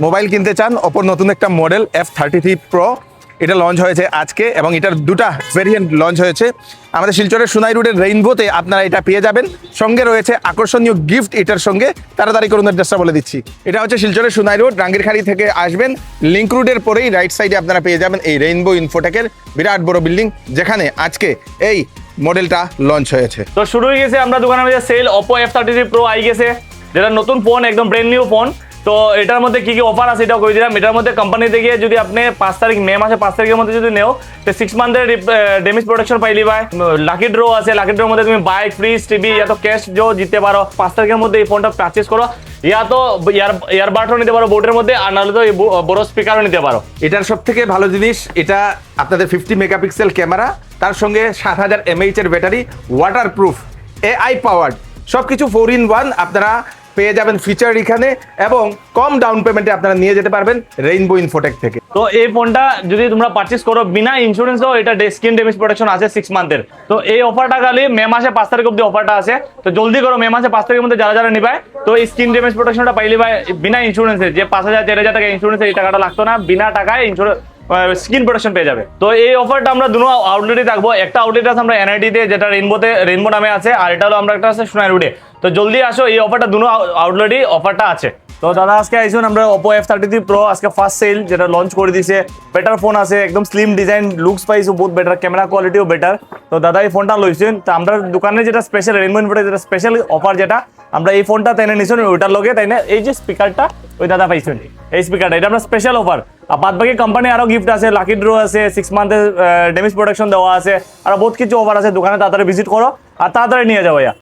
Mobile কিনতে চান, অপর নতুন একটা মডেল F33 Pro, এটা লঞ্চ হয়েছে আজকে এবং এটার দুটা ভেরিয়েন্ট লঞ্চ হয়েছে। আমাদের শিলচরের সোনাই রোডের রেইনবোতে আপনারা এটা পেয়ে যাবেন। সঙ্গে রয়েছে আকর্ষণীয় গিফট এটার সঙ্গে। তাড়াতাড়ি করুন, অ্যাড্রেসটা বলে দিচ্ছি। এটা হচ্ছে শিলচরের সোনাই রোড, রাঙ্গিরখাড়ি থেকে আসবেন, লিঙ্ক রোডের পরেই রাইট সাইডে আপনারা পেয়ে যাবেন এই রেইনবো ইনফোটেকের বিরাট বড় বিল্ডিং, যেখানে আজকে এই মডেলটা লঞ্চ হয়েছে। তো শুরু হয়ে গেছে আমরা দোকানের মধ্যে sell. Oppo F33 Pro I গেছে, যেটা নতুন ফোন, একদম ব্র্যান্ড নিউ ফোন। তো এটার মধ্যে কি কি অফার আছে এটাও কই দিলাম। এটার মধ্যে কোম্পানি থেকে যদি আপনি 5 তারিখ মে মাসে 5 তারিখের মধ্যে যদি নেও তো 6 মান্থের ড্যামেজ প্রোটেকশন পাইলি ভাই। লাকি ড্র আছে, লাকি ড্রোর মধ্যে তুমি বাইক, ফ্রিজ, টিভি ইয়া তো ক্যাশ জো জিততে পারো। 5 তারিখের মধ্যে এই ফোনটা পারচেজ করো, ইয়া তো ইয়ারবাডও নিতে পারো বোর্ডের মধ্যে, আর নাহলে তো এই বড় স্পিকারও নিতে পারো। এটার সব থেকে ভালো জিনিস, এটা আপনাদের 50 মেগাপিক্সেল ক্যামেরা, তার সঙ্গে 7000 mAh এর ব্যাটারি, ওয়াটারপ্রুফ, AI পাওয়ার্ড, সব কিছু 4-in-1 আপনারা পেয়ে যাবেন ফিচার এখানে, এবং কম ডাউন পেমেন্টে আপনারা নিয়ে যেতে পারবেন রেইনবো ইনফোটেক থেকে। তো এই ফোনটা যদি তোমরা পারচেজ করো বিনা ইন্স্যুরেন্সও, এটা স্ক্রিন ড্যামেজ প্রোটেকশন আছে 6 মান্থের। তো এই অফারটা খালি মে মাসে 5 তারিখ অব্দি অফারটা আছে। তো জলদি করো, মে মাসে 5 তারিখের মধ্যে যারা যারা নিবাই তো এই স্ক্রিন ড্যামেজ প্রোটেকশনটা পাইলি ভাই বিনা ইন্স্যুরেন্সে। যে 5000-4000 টাকা ইন্স্যুরেন্সে, এই টাকাটা লাগতো না, বিনা টাকায় স্ক্রিন প্রোটেকশন পেয়ে যাবে। তো এই অফারটা আমরা দুটো আউটলেটে থাকবো। একটা আউটলেট আছে আমরা NIT তে, যেটা রেইনবো নামে আছে, আর এটা হলো আমরা একটা আছে সোনাই রোডে। তো জলদি আসো, এই অফারটা দুটো আউটলেটই অফারটা আছে। তো দাদা আজকে আইসুন আমরা Oppo F33 Pro আজকে ফার্স্ট সেল, যেটা লঞ্চ করে দিছে। বেটার ফোন আছে, একদম স্লিম ডিজাইন, লুকস পাইছো বহুত বেটার, ক্যামেরা কোয়ালিটিও বেটার। তো দাদা এই ফোনটা লইছেন, তো আমরা দোকানে যেটা স্পেশাল রেইনবো ইনফোটেক যেটা স্পেশাল অফার, যেটা আমরা এই ফোনটা তাইনে নিছেন, ওইটার লগে তাইনে এই যে স্পিকারটা ওই দাদা পাইছেন, এই স্পিকারটা, এটা আমরা স্পেশাল অফার। আর বাদ বাকি কোম্পানি আরো গিফট আছে, লাকি ড্র আছে, 6 মান্থের ড্যামেজ প্রোটেকশন দেওয়া আছে, আর বহুত কিছু অফার আছে। দোকানে তাড়াতাড়ি ভিজিট করো আর তাড়াতাড়ি নিয়ে যাও।